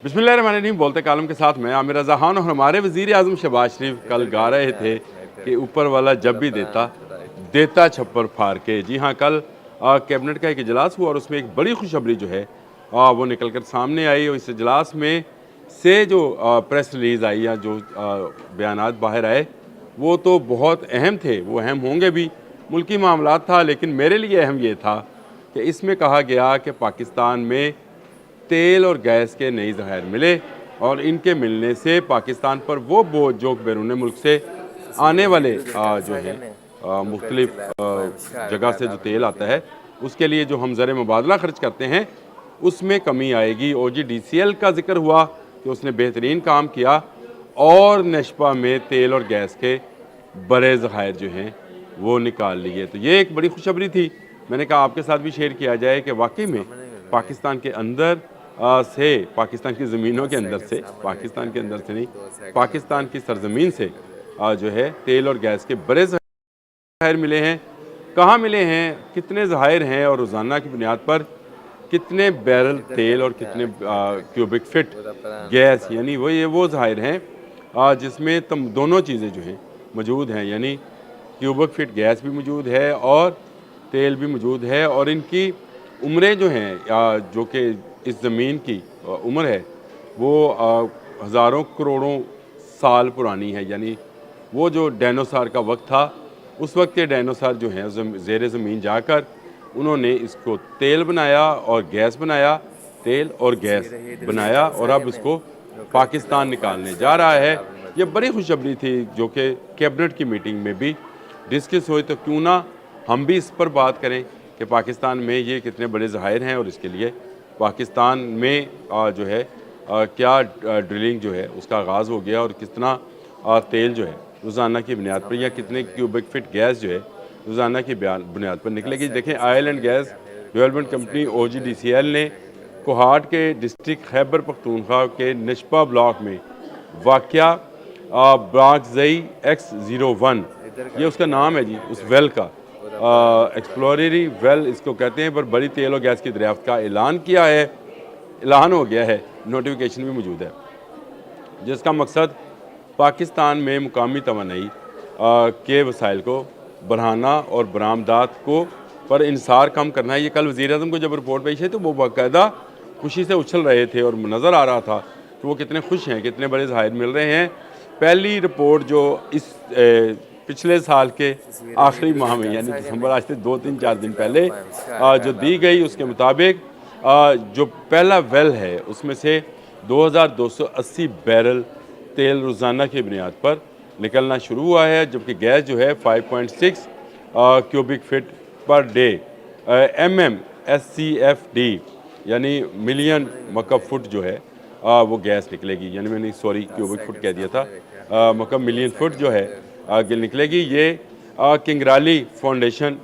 बिस्मिल्लाहिर्रहमानिर्रहीम। बोलते कालम के साथ मैं आमिर रज़ा खान और हमारे वज़ीर आज़म शहबाज शरीफ कल गा रहे थे कि ऊपर वाला जब भी देता देता छप्पर फाड़ के। जी हाँ, कल कैबिनेट का एक इजलास हुआ और उसमें एक बड़ी खुशखबरी जो है वो निकल कर सामने आई। और इस इजलास में से जो प्रेस रिलीज़ आई या जो बयानात बाहर आए वो तो बहुत अहम थे, वो अहम होंगे भी, मुल्की मामलात था। लेकिन मेरे लिए अहम ये था कि इसमें कहा गया कि पाकिस्तान में तेल और गैस के नई ज़खायर मिले और इनके मिलने से पाकिस्तान पर वो बोझ जो बैरून मुल्क से आने वाले जो है मुख्तलिफ जगह से जो तेल आता है उसके लिए जो हम ज़र मुबादला खर्च करते हैं उसमें कमी आएगी। OGDCL का जिक्र हुआ कि उसने बेहतरीन काम किया और नशपा में तेल और गैस के बड़े ज़खायर जो हैं वो निकाल लिए। तो ये एक बड़ी खुशखबरी थी। मैंने कहा आपके साथ भी शेयर किया जाए कि वाकई में पाकिस्तान के अंदर से, पाकिस्तान की ज़मीनों के अंदर से, पाकिस्तान के अंदर से नहीं, पाकिस्तान की सरजमीन से जो है तेल और गैस के बड़े ज़खायर मिले हैं। कहाँ मिले हैं, कितने ज़खायर हैं और रोज़ाना की बुनियाद पर कितने बैरल तेल और कितने क्यूबिक फिट गैस, यानी वो ज़खायर हैं जिसमें दोनों चीज़ें जो हैं मौजूद हैं। यानी क्यूबिक फिट गैस भी मौजूद है और तेल भी मौजूद है। और इनकी उम्रें जो हैं जो कि इस ज़मीन की उम्र है वो हज़ारों करोड़ों साल पुरानी है। यानी वो जो डायनासोर का वक्त था उस वक्त के डायनासोर जो हैं ज़ेर ज़मीन जाकर उन्होंने इसको तेल बनाया और गैस बनाया, तेल और गैस बनाया और अब इसको पाकिस्तान निकालने जा रहा है। ये बड़ी खुशखबरी थी जो कि कैबिनेट की मीटिंग में भी डिस्कस हुई। तो क्यों ना हम भी इस पर बात करें कि पाकिस्तान में ये कितने बड़े ज़खायर हैं और इसके लिए पाकिस्तान में जो है क्या ड्रिलिंग जो है उसका आगाज़ हो गया और कितना तेल जो है रोज़ाना की बुनियाद पर या कितने क्यूबिक फिट गैस जो है रोज़ाना की बुनियाद पर निकलेगी। देखें, oil and gas development company OGDCL ने कोहाट के डिस्ट्रिक्ट खैबर पख्तूनख्वा के नशपा ब्लॉक में वाक़या ब्राकज़ई X01, ये उसका नाम है जी, उस वेल का एक्सप्लोररी वेल इसको कहते हैं, पर बड़ी तेल और गैस की दरियाफ्त का ऐलान किया है। ऐलान हो गया है, नोटिफिकेशन भी मौजूद है, जिसका मकसद पाकिस्तान में मुकामी तवानाई के वसाइल को बढ़ाना और बरामदात को पर इंसार कम करना है। ये कल वज़ीर आज़म को जब रिपोर्ट पेश है तो वो बाकायदा खुशी से उछल रहे थे और नज़र आ रहा था कि वो कितने खुश हैं, कितने बड़े ज़खायर मिल रहे हैं। पहली रिपोर्ट जो इस पिछले साल के आखिरी माह में यानी दिसंबर, आज से 2-3-4 दिन पहले जो दी गई उसके मुताबिक जो पहला वेल है उसमें से 2280 बैरल तेल रोज़ाना की बुनियाद पर निकलना शुरू हुआ है, जबकि गैस जो है 5.6 cubic fit per day MMSCFD यानी मिलियन मकब फुट जो है वो गैस निकलेगी। यानी मैंने सॉरी क्यूबिक फुट कह दिया था, मकब मिलियन फुट जो है आगे निकलेगी। ये किंगराली फाउंडेशन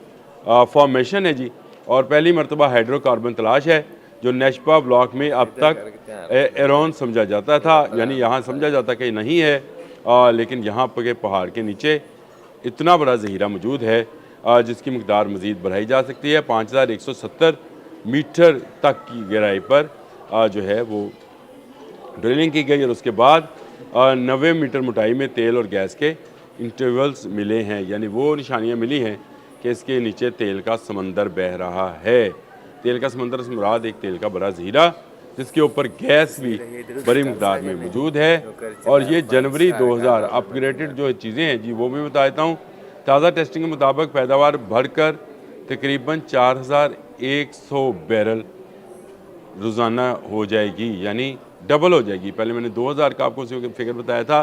फॉर्मेशन है जी, और पहली मरतबा हाइड्रोकार्बन तलाश है जो नशपा ब्लॉक में अब तक एरोन समझा जाता था, यानी यहाँ समझा जाता कि नहीं है, लेकिन यहाँ पर पहाड़ के नीचे इतना बड़ा ज़हीरा मौजूद है जिसकी मकदार मज़ीद बढ़ाई जा सकती है। 5170 मीटर तक की गहराई पर जो है वो ड्रिलिंग की गई और उसके बाद 90 मीटर मोटाई में तेल और गैस के इंटरवल्स मिले हैं। यानी वो निशानियाँ मिली हैं कि इसके नीचे तेल का समंदर बह रहा है। तेल का समंदर से मुराद एक तेल का बड़ा ज़हीरा जिसके ऊपर गैस भी बड़ी मकदार में मौजूद है। और ये जनवरी 2000 अपग्रेडेड जो चीज़ें हैं जी वो भी बता देता हूँ। ताज़ा टेस्टिंग के मुताबिक पैदावार बढ़कर तकरीबन 4100 बैरल रोज़ाना हो जाएगी, यानी डबल हो जाएगी। पहले मैंने 2000 का आपको फिगर बताया था।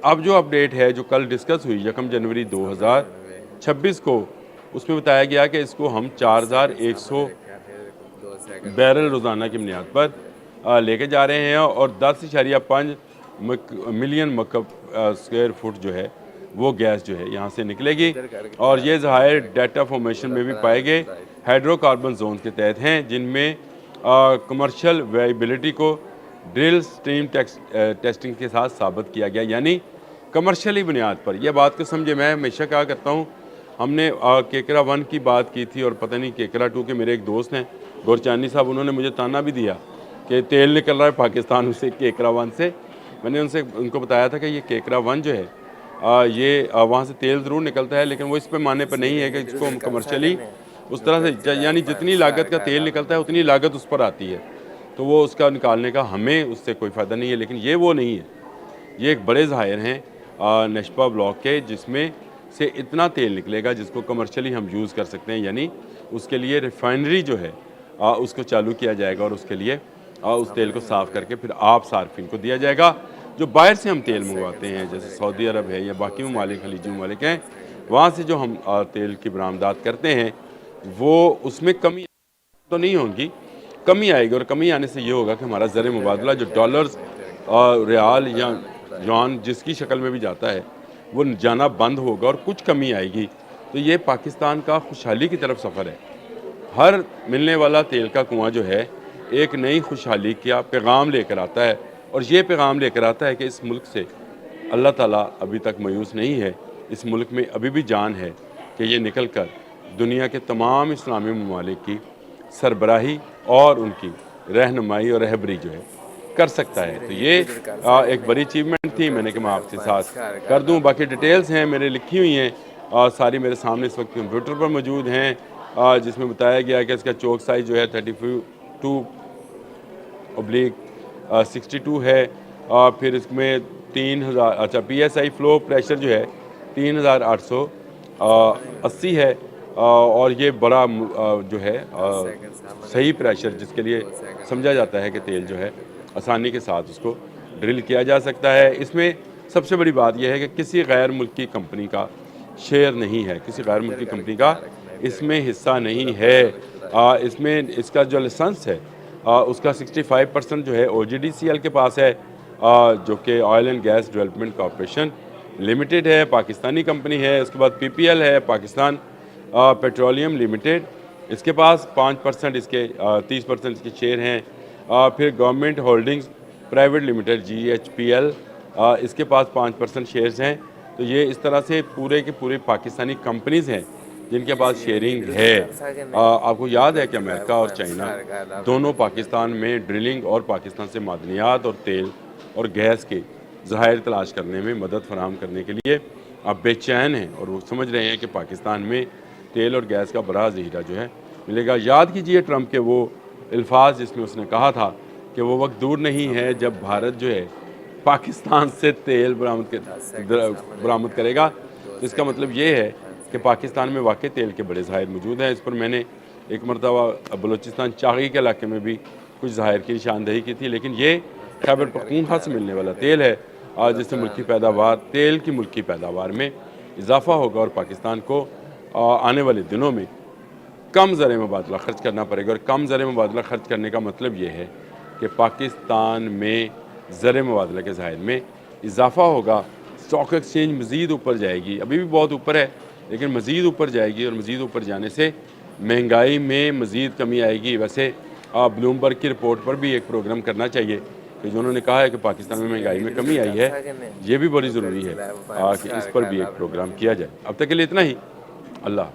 अब जो अपडेट है जो कल डिस्कस हुई 1 जनवरी 2026 को, उसमें बताया गया कि इसको हम 4100 बैरल रोज़ाना की बुनियाद पर लेके जा रहे हैं और 10.5 मिलियन मकब स्क्वायर फुट जो है वो गैस जो है यहाँ से निकलेगी। और ये ज़खायर डाटा फॉर्मेशन में भी पाए गए हाइड्रोकार्बन जोन के तहत हैं, जिनमें कमर्शियल वायबिलिटी को ड्रिल स्ट्रीम टेस्टिंग के साथ साबित किया गया, यानी कमर्शियली बुनियाद पर। यह बात को समझे, मैं हमेशा क्या करता हूँ, हमने केकरा 1 की बात की थी और पता नहीं केकरा 2 के मेरे एक दोस्त हैं गोरचानी साहब, उन्होंने मुझे ताना भी दिया कि तेल निकल रहा है पाकिस्तान से केकरा वन से। मैंने उनको बताया था कि ये केकरा वन जो है ये वहाँ से तेल ज़रूर निकलता है, लेकिन वो इस पैमाने पर नहीं है कि जिसको हम कमर्शियली उस तरह से, यानी जितनी लागत का तेल निकलता है उतनी लागत उस पर आती है, तो वो उसका निकालने का हमें उससे कोई फ़ायदा नहीं है। लेकिन ये वो नहीं है, ये एक बड़े ज़ाहिर हैं नशपा ब्लॉक के, जिसमें से इतना तेल निकलेगा जिसको कमर्शियली हम यूज़ कर सकते हैं, यानी उसके लिए रिफाइनरी जो है उसको चालू किया जाएगा और उसके लिए उस तेल को साफ़ करके फिर आप सार्फिन को दिया जाएगा। जो बाहर से हम तेल मंगवाते हैं, जैसे सऊदी अरब है या बाकी ममालिक खलीजी ममालिक हैं, वहाँ से जो हम तेल की बरामदात करते हैं, वो उसमें कमी तो नहीं होगी, कमी आएगी। और कमी आने से ये होगा कि हमारा ज़र मुबादला जो डॉलर्स रियाल या युआन जिसकी शक्ल में भी जाता है, वो जाना बंद होगा और कुछ कमी आएगी। तो ये पाकिस्तान का खुशहाली की तरफ सफ़र है। हर मिलने वाला तेल का कुआं जो है एक नई खुशहाली का पैगाम लेकर आता है, और ये पैगाम लेकर आता है कि इस मुल्क से अल्लाह ताला अभी तक मायूस नहीं है। इस मुल्क में अभी भी जान है कि ये निकल कर दुनिया के तमाम इस्लामी ममालिक की सरबराही और उनकी रहनुमाई और रहबरी जो है कर सकता है। तो ये एक बड़ी अचीवमेंट थी, मैंने कि मैं आपके साथ कर दूं। बाकी डिटेल्स हैं मेरे लिखी हुई हैं, सारी मेरे सामने इस वक्त कंप्यूटर पर मौजूद हैं, जिसमें बताया गया कि इसका चौक साइज़ जो है 32/62 है। फिर इसमें 3000, अच्छा PSI फ्लो प्रेशर जो है 3880 है, और ये बड़ा जो है सही प्रेशर जिसके लिए समझा जाता है कि तेल जो है आसानी के साथ उसको ड्रिल किया जा सकता है। इसमें सबसे बड़ी बात यह है कि किसी गैर मुल्की कंपनी का शेयर नहीं है, किसी गैर मुल्की कंपनी का इसमें हिस्सा नहीं है। इसमें इसका जो लाइसेंस है उसका 65% जो है OGDCL के पास है, जो कि oil and gas development corporation limited है, पाकिस्तानी कंपनी है। उसके बाद PPL है, पाकिस्तान पेट्रोलियम लिमिटेड, इसके पास 5% इसके 30% इसके शेयर हैं। फिर government holdings private limited GHPL, इसके पास 5% शेयर्स हैं। तो ये इस तरह से पूरे के पूरे पाकिस्तानी कंपनीज़ हैं जिनके पास शेयरिंग है। आपको याद है कि अमेरिका और चाइना दोनों पाकिस्तान में ड्रिलिंग और पाकिस्तान से मादनियात और तेल और गैस के ज़खायर तलाश करने में मदद फराहम करने के लिए अब बेचैन हैं, और वो समझ रहे हैं कि पाकिस्तान में तेल और गैस का बड़ा ज़हीरा जो है मिलेगा। याद कीजिए ट्रंप के वो अल्फाज जिसमें उसने कहा था कि वो वक्त दूर नहीं है जब भारत जो है पाकिस्तान से तेल बरामद करेगा। तो इसका मतलब ये है कि पाकिस्तान में वाकई तेल के बड़े ज़खायर मौजूद हैं। इस पर मैंने एक मरतबा बलूचिस्तान चागी के इलाके में भी कुछ ज़खायर की निशानदेही की थी। लेकिन ये खैबर पख्तूनख्वा से मिलने वाला तेल है, जिससे मुल्की पैदावार, तेल की मुल्की पैदावार में इजाफ़ा होगा और पाकिस्तान को आने वाले दिनों में कम ज़र मुबादला ख़र्च करना पड़ेगा। और कम ज़र मुबादला ख़र्च करने का मतलब ये है कि पाकिस्तान में ज़र मुबादला के ज़खायर में इजाफ़ा होगा, स्टॉक एक्सचेंज मज़ीद ऊपर जाएगी, अभी भी बहुत ऊपर है लेकिन मज़ीद ऊपर जाएगी, और मज़ीद ऊपर जाने से महंगाई में मज़ीद कमी आएगी। वैसे ब्लूमबर्ग की रिपोर्ट पर भी एक प्रोग्राम करना चाहिए कि जो उन्होंने कहा है कि पाकिस्तान में महंगाई में कमी आई है, ये भी बड़ी ज़रूरी है कि इस पर भी एक प्रोग्राम किया जाए। अब तक के लिए इतना ही। अल्लाह।